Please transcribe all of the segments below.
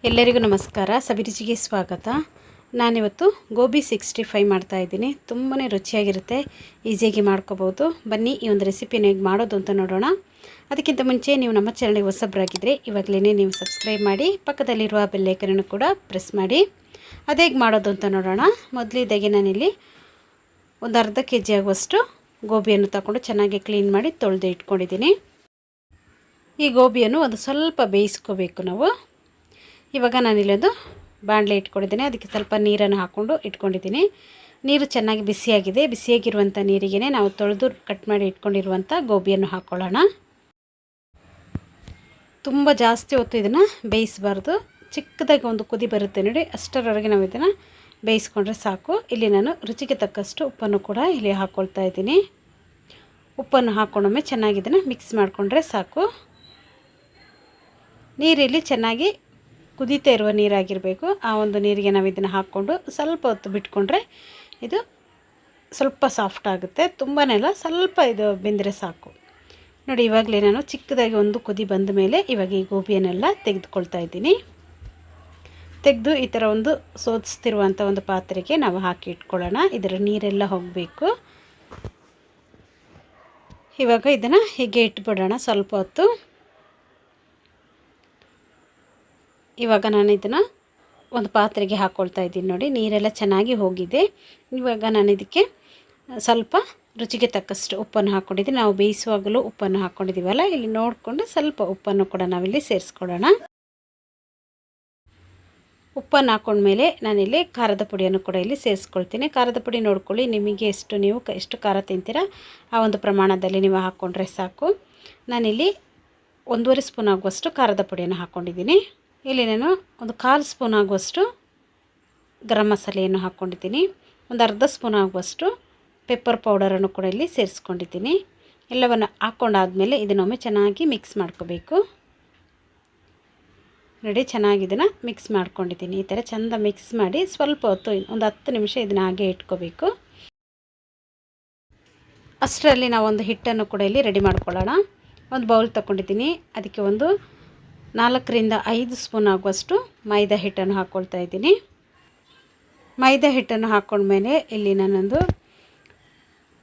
ಎಲ್ಲರಿಗೂ ನಮಸ್ಕಾರ. ಸಬಿ ರುಚಿಗೆ ಸ್ವಾಗತ. ನಾನಿವತ್ತು ಗೋಬಿ 65 ಮಾಡ್ತಾ ಇದ್ದೀನಿ. ತುಂಬಾ ರುಚಿಯಾಗಿರುತ್ತೆ, ಈಸಿಯಾಗಿ ಮಾಡ್ಕೋಬೋದು. ಬನ್ನಿ ಈ ಒಂದು ರೆಸಿಪಿನ ಹೇಗೆ ಮಾಡೋದು ಅಂತ ನೋಡೋಣ. ಅದಕ್ಕಿಂತ ಮುಂಚೆ ನೀವು ನಮ್ಮ ಚಾನಲ್ಗೆ ಹೊಸಬರಾಗಿದ್ದರೆ ಇವಾಗಲೇ ನೀವು ಸಬ್ಸ್ಕ್ರೈಬ್ ಮಾಡಿ, ಪಕ್ಕದಲ್ಲಿರುವ ಬೆಲ್ ಐಕನ್ ಕೂಡ ಪ್ರೆಸ್ ಮಾಡಿ. ಅದು ಹೇಗೆ ಮಾಡೋದು ಅಂತ ನೋಡೋಣ. ಮೊದಲಿದ್ದಾಗೆ ನಾನಿಲ್ಲಿ ಒಂದು ಅರ್ಧ kg ಆಗುವಷ್ಟು ಗೋಬಿಯನ್ನು ತಗೊಂಡು ಚೆನ್ನಾಗಿ ಕ್ಲೀನ್ ಮಾಡಿ ತೊಳೆದು ಇಟ್ಕೊಂಡಿದ್ದೀನಿ. ಈ ಗೋಬಿಯನ್ನು ಒಂದು ಸ್ವಲ್ಪ ಬೇಯಿಸ್ಕೋಬೇಕು ನಾವು. ಇವಾಗ ನಾನಿಲ್ಲೊಂದು ಬಾಣಲೆ ಇಟ್ಕೊಂಡಿದ್ದೀನಿ. ಅದಕ್ಕೆ ಸ್ವಲ್ಪ ನೀರನ್ನು ಹಾಕ್ಕೊಂಡು ಇಟ್ಕೊಂಡಿದ್ದೀನಿ. ನೀರು ಚೆನ್ನಾಗಿ ಬಿಸಿಯಾಗಿದೆ. ಬಿಸಿಯಾಗಿರುವಂಥ ನೀರಿಗೆ ನಾವು ತೊಳೆದು ಕಟ್ ಮಾಡಿ ಇಟ್ಕೊಂಡಿರುವಂಥ ಗೋಬಿಯನ್ನು ಹಾಕ್ಕೊಳ್ಳೋಣ. ತುಂಬ ಜಾಸ್ತಿ ಹೊತ್ತು ಇದನ್ನು ಬೇಯಿಸಬಾರ್ದು. ಚಿಕ್ಕದಾಗಿ ಒಂದು ಕುದಿ ಬರುತ್ತೆ ನೋಡಿ, ಅಷ್ಟರವರೆಗೆ ನಾವು ಇದನ್ನು ಬೇಯಿಸ್ಕೊಂಡ್ರೆ ಸಾಕು. ಇಲ್ಲಿ ನಾನು ರುಚಿಗೆ ತಕ್ಕಷ್ಟು ಉಪ್ಪನ್ನು ಕೂಡ ಇಲ್ಲಿ ಹಾಕ್ಕೊಳ್ತಾ ಇದ್ದೀನಿ. ಉಪ್ಪನ್ನು ಹಾಕ್ಕೊಂಡೊಮ್ಮೆ ಚೆನ್ನಾಗಿ ಇದನ್ನು ಮಿಕ್ಸ್ ಮಾಡಿಕೊಂಡ್ರೆ ಸಾಕು. ನೀರಿಲ್ಲಿ ಚೆನ್ನಾಗಿ ಕುದೀತಾ ಇರುವ ನೀರಾಗಿರಬೇಕು. ಆ ಒಂದು ನೀರಿಗೆ ನಾವು ಇದನ್ನು ಹಾಕ್ಕೊಂಡು ಸ್ವಲ್ಪ ಹೊತ್ತು ಬಿಟ್ಕೊಂಡ್ರೆ ಇದು ಸ್ವಲ್ಪ ಸಾಫ್ಟ್ ಆಗುತ್ತೆ. ತುಂಬಾ ಇಲ್ಲ, ಸ್ವಲ್ಪ ಇದು ಬೆಂದರೆ ಸಾಕು ನೋಡಿ. ಇವಾಗಲೇ ನಾನು ಚಿಕ್ಕದಾಗಿ ಒಂದು ಕುದಿ ಬಂದ ಮೇಲೆ ಇವಾಗ ಈ ಗೋಬಿಯನ್ನೆಲ್ಲ ತೆಗೆದುಕೊಳ್ತಾ ಇದ್ದೀನಿ. ತೆಗೆದು ಈ ಥರ ಒಂದು ಸೋದಿಸ್ತಿರುವಂಥ ಒಂದು ಪಾತ್ರೆಗೆ ನಾವು ಹಾಕಿ ಇಟ್ಕೊಳ್ಳೋಣ. ಇದರ ನೀರೆಲ್ಲ ಹೋಗಬೇಕು. ಇವಾಗ ಇದನ್ನು ಹೀಗೆ ಇಟ್ಬಿಡೋಣ ಸ್ವಲ್ಪ ಹೊತ್ತು. ಇವಾಗ ನಾನು ಇದನ್ನು ಒಂದು ಪಾತ್ರೆಗೆ ಹಾಕ್ಕೊಳ್ತಾ ಇದ್ದೀನಿ ನೋಡಿ. ನೀರೆಲ್ಲ ಚೆನ್ನಾಗಿ ಹೋಗಿದೆ. ಇವಾಗ ನಾನು ಇದಕ್ಕೆ ಸ್ವಲ್ಪ ರುಚಿಗೆ ತಕ್ಕಷ್ಟು ಉಪ್ಪನ್ನು ಹಾಕ್ಕೊಂಡಿದ್ದೀನಿ. ನಾವು ಬೇಯಿಸುವಾಗಲೂ ಉಪ್ಪನ್ನು ಹಾಕ್ಕೊಂಡಿದ್ದೀವಲ್ಲ, ಇಲ್ಲಿ ನೋಡಿಕೊಂಡು ಸ್ವಲ್ಪ ಉಪ್ಪನ್ನು ಕೂಡ ನಾವಿಲ್ಲಿ ಸೇರಿಸ್ಕೊಳ್ಳೋಣ. ಉಪ್ಪನ್ನು ಹಾಕ್ಕೊಂಡ್ಮೇಲೆ ನಾನಿಲ್ಲಿ ಖಾರದ ಪುಡಿಯನ್ನು ಕೂಡ ಇಲ್ಲಿ ಸೇರಿಸ್ಕೊಳ್ತೀನಿ. ಖಾರದ ಪುಡಿ ನೋಡ್ಕೊಳ್ಳಿ, ನಿಮಗೆ ನೀವು ಎಷ್ಟು ಖಾರ ತಿಂತೀರಾ ಆ ಒಂದು ಪ್ರಮಾಣದಲ್ಲಿ ನೀವು ಹಾಕ್ಕೊಂಡ್ರೆ ಸಾಕು. ನಾನಿಲ್ಲಿ 1.5 ಸ್ಪೂನ್ ಆಗುವಷ್ಟು ಖಾರದ ಪುಡಿಯನ್ನು ಹಾಕ್ಕೊಂಡಿದ್ದೀನಿ. ಇಲ್ಲಿ ನಾನು ಒಂದು 1/4 ಸ್ಪೂನ್ ಆಗುವಷ್ಟು ಗರಂ ಮಸಾಲೆಯನ್ನು ಹಾಕ್ಕೊಂಡಿದ್ದೀನಿ. ಒಂದು ಅರ್ಧ ಸ್ಪೂನ್ ಆಗುವಷ್ಟು ಪೆಪ್ಪರ್ ಪೌಡರನ್ನು ಕೂಡ ಇಲ್ಲಿ ಸೇರಿಸ್ಕೊಂಡಿದ್ದೀನಿ. ಎಲ್ಲವನ್ನು ಹಾಕ್ಕೊಂಡಾದಮೇಲೆ ಇದನ್ನೊಮ್ಮೆ ಚೆನ್ನಾಗಿ ಮಿಕ್ಸ್ ಮಾಡ್ಕೋಬೇಕು ನೋಡಿ. ಚೆನ್ನಾಗಿ ಇದನ್ನು ಮಿಕ್ಸ್ ಮಾಡ್ಕೊಂಡಿದ್ದೀನಿ. ಈ ಥರ ಚೆಂದ ಮಿಕ್ಸ್ ಮಾಡಿ ಸ್ವಲ್ಪ ಹೊತ್ತು ಒಂದು 10 ನಿಮಿಷ ಇದನ್ನು ಹಾಗೆ ಇಟ್ಕೋಬೇಕು. ಅಷ್ಟರಲ್ಲಿ ನಾವು ಒಂದು ಹಿಟ್ಟನ್ನು ಕೂಡ ಇಲ್ಲಿ ರೆಡಿ ಮಾಡ್ಕೊಳ್ಳೋಣ. ಒಂದು ಬೌಲ್ ತಗೊಂಡಿದ್ದೀನಿ. ಅದಕ್ಕೆ ಒಂದು 4 ರಿಂದ 5 ಸ್ಪೂನ್ ಆಗುವಷ್ಟು ಮೈದಾ ಹಿಟ್ಟನ್ನು ಹಾಕ್ಕೊಳ್ತಾ ಇದ್ದೀನಿ. ಮೈದಾ ಹಿಟ್ಟನ್ನು ಹಾಕ್ಕೊಂಡ್ಮೇಲೆ ಇಲ್ಲಿ ನಾನೊಂದು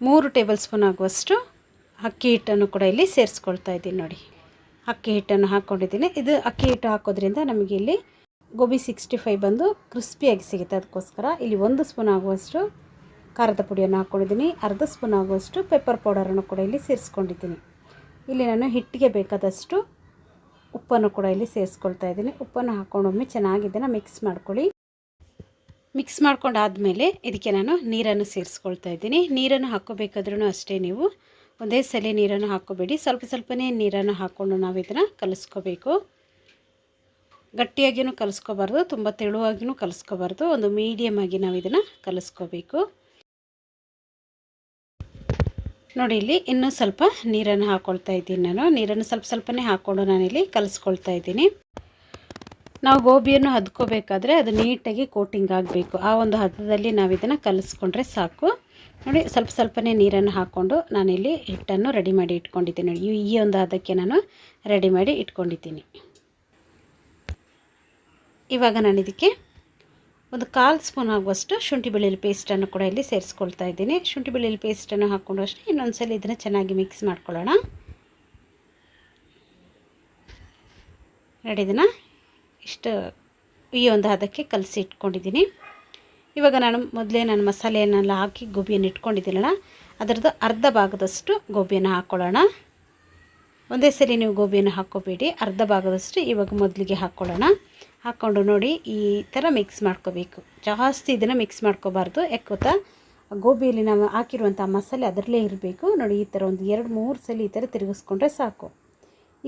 3 ಟೇಬಲ್ ಸ್ಪೂನ್ ಆಗುವಷ್ಟು ಅಕ್ಕಿ ಹಿಟ್ಟನ್ನು ಕೂಡ ಇಲ್ಲಿ ಸೇರಿಸ್ಕೊಳ್ತಾ ಇದ್ದೀನಿ ನೋಡಿ. ಅಕ್ಕಿ ಹಿಟ್ಟನ್ನು ಹಾಕ್ಕೊಂಡಿದ್ದೀನಿ. ಇದು ಅಕ್ಕಿ ಹಿಟ್ಟು ಹಾಕೋದ್ರಿಂದ ನಮಗೆ ಇಲ್ಲಿ ಗೋಬಿ 65 ಬಂದು ಕ್ರಿಸ್ಪಿಯಾಗಿ ಸಿಗುತ್ತೆ. ಅದಕ್ಕೋಸ್ಕರ ಇಲ್ಲಿ 1 ಸ್ಪೂನ್ ಆಗುವಷ್ಟು ಖಾರದ ಪುಡಿಯನ್ನು ಹಾಕ್ಕೊಂಡಿದ್ದೀನಿ. ಅರ್ಧ ಸ್ಪೂನ್ ಆಗುವಷ್ಟು ಪೆಪ್ಪರ್ ಪೌಡರನ್ನು ಕೂಡ ಇಲ್ಲಿ ಸೇರಿಸ್ಕೊಂಡಿದ್ದೀನಿ. ಇಲ್ಲಿ ನಾನು ಹಿಟ್ಟಿಗೆ ಬೇಕಾದಷ್ಟು ಉಪ್ಪನ್ನು ಕೂಡ ಇಲ್ಲಿ ಸೇರಿಸ್ಕೊಳ್ತಾ ಇದ್ದೀನಿ. ಉಪ್ಪನ್ನು ಹಾಕ್ಕೊಂಡೊಮ್ಮೆ ಚೆನ್ನಾಗಿ ಇದನ್ನು ಮಿಕ್ಸ್ ಮಾಡ್ಕೊಳ್ಳಿ. ಮಿಕ್ಸ್ ಮಾಡ್ಕೊಂಡಾದಮೇಲೆ ಇದಕ್ಕೆ ನಾನು ನೀರನ್ನು ಸೇರಿಸ್ಕೊಳ್ತಾ ಇದ್ದೀನಿ. ನೀರನ್ನು ಹಾಕ್ಕೋಬೇಕಾದ್ರೂ ಅಷ್ಟೇ, ನೀವು ಒಂದೇ ಸಲ ನೀರನ್ನು ಹಾಕ್ಕೋಬೇಡಿ. ಸ್ವಲ್ಪ ಸ್ವಲ್ಪನೇ ನೀರನ್ನು ಹಾಕ್ಕೊಂಡು ನಾವು ಇದನ್ನು ಕಲಿಸ್ಕೋಬೇಕು. ಗಟ್ಟಿಯಾಗಿಯೂ ಕಲಿಸ್ಕೋಬಾರ್ದು, ತುಂಬ ತೆಳುವಾಗಿಯೂ ಕಲಿಸ್ಕೋಬಾರ್ದು. ಒಂದು ಮೀಡಿಯಮ್ ಆಗಿ ನಾವು ಇದನ್ನು ಕಲಿಸ್ಕೋಬೇಕು ನೋಡಿ. ಇಲ್ಲಿ ಇನ್ನೂ ಸ್ವಲ್ಪ ನೀರನ್ನು ಹಾಕ್ಕೊಳ್ತಾ ಇದ್ದೀನಿ ನಾನು. ನೀರನ್ನು ಸ್ವಲ್ಪನೇ ಹಾಕ್ಕೊಂಡು ನಾನಿಲ್ಲಿ ಕಲಿಸ್ಕೊಳ್ತಾ ಇದ್ದೀನಿ. ನಾವು ಗೋಬಿಯನ್ನು ಹದ್ಕೋಬೇಕಾದ್ರೆ ಅದು ನೀಟಾಗಿ ಕೋಟಿಂಗ್ ಆಗಬೇಕು. ಆ ಒಂದು ಹದದಲ್ಲಿ ನಾವು ಇದನ್ನು ಕಲಿಸ್ಕೊಂಡ್ರೆ ಸಾಕು ನೋಡಿ. ಸ್ವಲ್ಪನೇ ನೀರನ್ನು ಹಾಕ್ಕೊಂಡು ನಾನಿಲ್ಲಿ ಹಿಟ್ಟನ್ನು ರೆಡಿ ಮಾಡಿ ಇಟ್ಕೊಂಡಿದ್ದೀನಿ ನೋಡಿ. ಈ ಒಂದು ಹದಕ್ಕೆ ನಾನು ರೆಡಿ ಮಾಡಿ ಇಟ್ಕೊಂಡಿದ್ದೀನಿ. ಇವಾಗ ನಾನು ಇದಕ್ಕೆ ಒಂದು 1/4 ಸ್ಪೂನ್ ಆಗುವಷ್ಟು ಶುಂಠಿ ಬೆಳ್ಳುಳ್ಳಿ ಪೇಸ್ಟನ್ನು ಕೂಡ ಇಲ್ಲಿ ಸೇರಿಸ್ಕೊಳ್ತಾ ಇದ್ದೀನಿ. ಶುಂಠಿ ಬೆಳ್ಳುಳ್ಳಿ ಪೇಸ್ಟನ್ನು ಹಾಕ್ಕೊಂಡು ಅಷ್ಟೇ ಇನ್ನೊಂದು ಸಲ ಇದನ್ನು ಚೆನ್ನಾಗಿ ಮಿಕ್ಸ್ ಮಾಡ್ಕೊಳ್ಳೋಣ ನೋಡಿ. ಇದನ್ನು ಇಷ್ಟು ಈ ಒಂದು ಹದಕ್ಕೆ ಕಲಸಿ ಇಟ್ಕೊಂಡಿದ್ದೀನಿ. ಇವಾಗ ನಾನು ಮಸಾಲೆಯನ್ನೆಲ್ಲ ಹಾಕಿ ಗೋಬಿಯನ್ನು ಇಟ್ಕೊಂಡಿದ್ದೀನಲ್ಲ, ಅದರದ್ದು ಅರ್ಧ ಭಾಗದಷ್ಟು ಗೋಬಿಯನ್ನು ಹಾಕ್ಕೊಳ್ಳೋಣ. ಒಂದೇ ಸರಿ ನೀವು ಗೋಬಿಯನ್ನು ಹಾಕ್ಕೋಬೇಡಿ, ಅರ್ಧ ಭಾಗದಷ್ಟು ಇವಾಗ ಮೊದಲಿಗೆ ಹಾಕ್ಕೊಳ್ಳೋಣ. ಹಾಕ್ಕೊಂಡು ನೋಡಿ ಈ ಥರ ಮಿಕ್ಸ್ ಮಾಡ್ಕೋಬೇಕು. ಜಾಸ್ತಿ ಇದನ್ನು ಮಿಕ್ಸ್ ಮಾಡ್ಕೋಬಾರ್ದು. ಯಾಕೆ ಗೊತ್ತಾ, ಗೋಬಿಯಲ್ಲಿ ನಾವು ಹಾಕಿರುವಂಥ ಮಸಾಲೆ ಅದರಲ್ಲೇ ಇರಬೇಕು ನೋಡಿ. ಈ ಥರ ಒಂದು 2-3 ಸಲ ಈ ಥರ ತಿರುಗಿಸ್ಕೊಂಡ್ರೆ ಸಾಕು.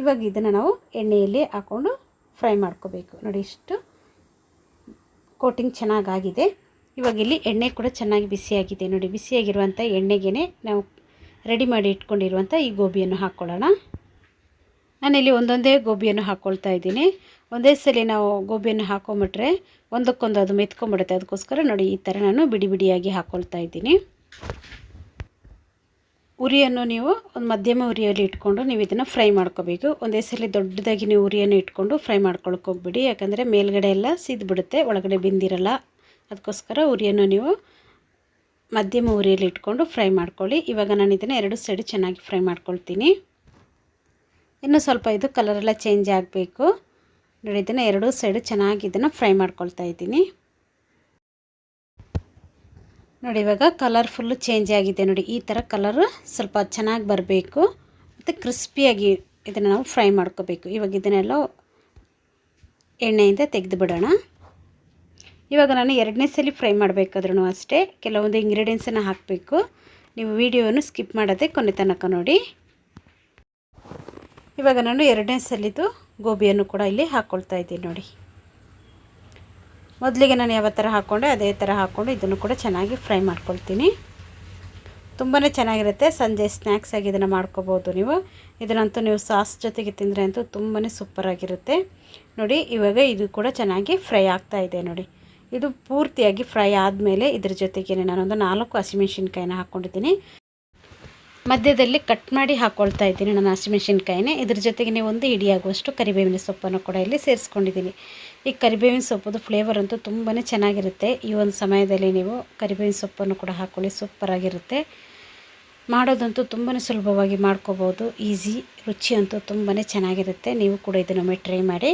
ಇವಾಗ ಇದನ್ನು ನಾವು ಎಣ್ಣೆಯಲ್ಲಿ ಹಾಕ್ಕೊಂಡು ಫ್ರೈ ಮಾಡ್ಕೋಬೇಕು ನೋಡಿ. ಇಷ್ಟು ಕೋಟಿಂಗ್ ಚೆನ್ನಾಗಾಗಿದೆ. ಇವಾಗ ಇಲ್ಲಿ ಎಣ್ಣೆ ಕೂಡ ಚೆನ್ನಾಗಿ ಬಿಸಿಯಾಗಿದೆ ನೋಡಿ. ಬಿಸಿಯಾಗಿರುವಂಥ ಎಣ್ಣೆಗೆ ನಾವು ರೆಡಿ ಮಾಡಿ ಇಟ್ಕೊಂಡಿರುವಂಥ ಈ ಗೋಬಿಯನ್ನು ಹಾಕ್ಕೊಳ್ಳೋಣ. ನಾನಿಲ್ಲಿ ಒಂದೊಂದೇ ಗೋಬಿಯನ್ನು ಹಾಕ್ಕೊಳ್ತಾ ಇದ್ದೀನಿ. ಒಂದೇ ಸಲ ನಾವು ಗೋಬಿಯನ್ನು ಹಾಕೊಂಬಿಟ್ರೆ ಒಂದಕ್ಕೊಂದು ಅದು ಮೆತ್ಕೊಂಡ್ಬಿಡುತ್ತೆ. ಅದಕ್ಕೋಸ್ಕರ ನೋಡಿ ಈ ಥರ ನಾನು ಬಿಡಿ ಬಿಡಿಯಾಗಿ ಹಾಕ್ಕೊಳ್ತಾ ಇದ್ದೀನಿ. ಉರಿಯನ್ನು ನೀವು ಒಂದು ಮಧ್ಯಮ ಉರಿಯಲ್ಲಿ ಇಟ್ಕೊಂಡು ನೀವು ಇದನ್ನು ಫ್ರೈ ಮಾಡ್ಕೋಬೇಕು. ಒಂದೇ ಸಲ ದೊಡ್ಡದಾಗಿ ನೀವು ಉರಿಯನ್ನು ಇಟ್ಕೊಂಡು ಫ್ರೈ ಮಾಡ್ಕೊಳಕ್ಕೆ ಹೋಗ್ಬಿಡಿ, ಯಾಕಂದರೆ ಮೇಲ್ಗಡೆ ಎಲ್ಲ ಸಿದ್ಬಿಡುತ್ತೆ, ಒಳಗಡೆ ಬೆಂದಿರಲ್ಲ. ಅದಕ್ಕೋಸ್ಕರ ಉರಿಯನ್ನು ನೀವು ಮಧ್ಯಮ ಉರಿಯಲ್ಲಿ ಇಟ್ಕೊಂಡು ಫ್ರೈ ಮಾಡ್ಕೊಳ್ಳಿ. ಇವಾಗ ನಾನು ಇದನ್ನು 2 ಸೈಡ್ ಚೆನ್ನಾಗಿ ಫ್ರೈ ಮಾಡ್ಕೊಳ್ತೀನಿ. ಇನ್ನು ಸ್ವಲ್ಪ ಇದು ಕಲರೆಲ್ಲ ಚೇಂಜ್ ಆಗಬೇಕು ನೋಡಿ. ಇದನ್ನು 2 ಸೈಡ್ ಚೆನ್ನಾಗಿ ಇದನ್ನು ಫ್ರೈ ಮಾಡ್ಕೊಳ್ತಾ ಇದ್ದೀನಿ ನೋಡಿ. ಇವಾಗ ಕಲರ್ ಫುಲ್ಲು ಚೇಂಜ್ ಆಗಿದೆ ನೋಡಿ. ಈ ಥರ ಕಲರ್ ಸ್ವಲ್ಪ ಚೆನ್ನಾಗಿ ಬರಬೇಕು ಮತ್ತು ಕ್ರಿಸ್ಪಿಯಾಗಿ ಇದನ್ನು ನಾವು ಫ್ರೈ ಮಾಡ್ಕೋಬೇಕು. ಇವಾಗ ಇದನ್ನೆಲ್ಲ ಎಣ್ಣೆಯಿಂದ ತೆಗೆದು ಬಿಡೋಣ. ಇವಾಗ ನಾನು 2ನೇ ಸಲ ಫ್ರೈ ಮಾಡಬೇಕಾದ್ರೂ ಅಷ್ಟೇ ಕೆಲವೊಂದು ಇಂಗ್ರೀಡಿಯೆಂಟ್ಸನ್ನು ಹಾಕಬೇಕು. ನೀವು ವಿಡಿಯೋವನ್ನು ಸ್ಕಿಪ್ ಮಾಡದೆ ಕೊನೆ ತನಕ ನೋಡಿ. ಇವಾಗ ನಾನು 2ನೇ ಸಲಿದು ಗೋಬಿಯನ್ನು ಕೂಡ ಇಲ್ಲಿ ಹಾಕ್ಕೊಳ್ತಾ ಇದ್ದೀನಿ ನೋಡಿ. ಮೊದಲಿಗೆ ನಾನು ಯಾವ ಥರ ಹಾಕ್ಕೊಂಡೆ ಅದೇ ಥರ ಹಾಕ್ಕೊಂಡು ಇದನ್ನು ಕೂಡ ಚೆನ್ನಾಗಿ ಫ್ರೈ ಮಾಡ್ಕೊಳ್ತೀನಿ. ತುಂಬಾ ಚೆನ್ನಾಗಿರುತ್ತೆ. ಸಂಜೆ ಸ್ನ್ಯಾಕ್ಸ್ ಆಗಿ ಇದನ್ನು ಮಾಡ್ಕೋಬೋದು ನೀವು. ಇದನ್ನಂತೂ ನೀವು ಸಾಸ್ ಜೊತೆಗೆ ತಿಂದರೆ ಅಂತೂ ತುಂಬಾ ಸೂಪರಾಗಿರುತ್ತೆ ನೋಡಿ. ಇವಾಗ ಇದು ಕೂಡ ಚೆನ್ನಾಗಿ ಫ್ರೈ ಆಗ್ತಾ ಇದೆ ನೋಡಿ. ಇದು ಪೂರ್ತಿಯಾಗಿ ಫ್ರೈ ಆದಮೇಲೆ ಇದ್ರ ಜೊತೆಗೇ ನಾನೊಂದು 4 ಹಸಿಮೆಣಸಿನ್ಕಾಯಿನ ಹಾಕ್ಕೊಂಡಿದ್ದೀನಿ. ಮಧ್ಯದಲ್ಲಿ ಕಟ್ ಮಾಡಿ ಹಾಕ್ಕೊಳ್ತಾ ಇದ್ದೀನಿ ನಾನು ಹಸಿಮೆಣಸಿನ್ಕಾಯಿನೇ. ಇದ್ರ ಜೊತೆಗೆ ನೀವು ಒಂದು ಹಿಡಿಯಾಗುವಷ್ಟು ಕರಿಬೇವಿನ ಸೊಪ್ಪನ್ನು ಕೂಡ ಇಲ್ಲಿ ಸೇರಿಸ್ಕೊಂಡಿದ್ದೀನಿ. ಈ ಕರಿಬೇವಿನ ಸೊಪ್ಪದು ಫ್ಲೇವರ್ ಅಂತೂ ತುಂಬಾ ಚೆನ್ನಾಗಿರುತ್ತೆ. ಈ ಒಂದು ಸಮಯದಲ್ಲಿ ನೀವು ಕರಿಬೇವಿನ ಸೊಪ್ಪನ್ನು ಕೂಡ ಹಾಕ್ಕೊಳ್ಳಿ, ಸೂಪರಾಗಿರುತ್ತೆ. ಮಾಡೋದಂತೂ ತುಂಬಾ ಸುಲಭವಾಗಿ ಮಾಡ್ಕೋಬೋದು, ಈಸಿ. ರುಚಿ ಅಂತೂ ತುಂಬಾ ಚೆನ್ನಾಗಿರುತ್ತೆ. ನೀವು ಕೂಡ ಇದನ್ನೊಮ್ಮೆ ಟ್ರೈ ಮಾಡಿ.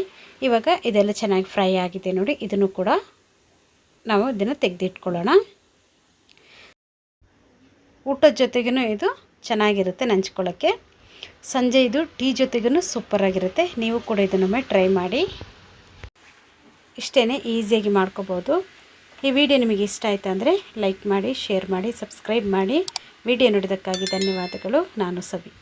ಇವಾಗ ಇದೆಲ್ಲ ಚೆನ್ನಾಗಿ ಫ್ರೈ ಆಗಿದೆ ನೋಡಿ. ಇದನ್ನು ಕೂಡ ನಾವು ಇದನ್ನು ತೆಗೆದಿಟ್ಕೊಳ್ಳೋಣ. ಊಟದ ಜೊತೆಗೂ ಇದು ಚೆನ್ನಾಗಿರುತ್ತೆ ನಂಚ್ಕೊಳ್ಳೋಕ್ಕೆ. ಸಂಜೆ ಇದು ಟೀ ಜೊತೆಗೂ ಸೂಪರಾಗಿರುತ್ತೆ. ನೀವು ಕೂಡ ಇದನ್ನೊಮ್ಮೆ ಟ್ರೈ ಮಾಡಿ. ಇಷ್ಟೇ, ಈಸಿಯಾಗಿ ಮಾಡ್ಕೋಬೋದು. ಈ ವಿಡಿಯೋ ನಿಮಗೆ ಇಷ್ಟ ಆಯಿತು ಅಂದರೆ ಲೈಕ್ ಮಾಡಿ, ಶೇರ್ ಮಾಡಿ, ಸಬ್ಸ್ಕ್ರೈಬ್ ಮಾಡಿ. ವಿಡಿಯೋ ನೋಡಿದ್ದಕ್ಕಾಗಿ ಧನ್ಯವಾದಗಳು. ನಾನು ಸಬಿ.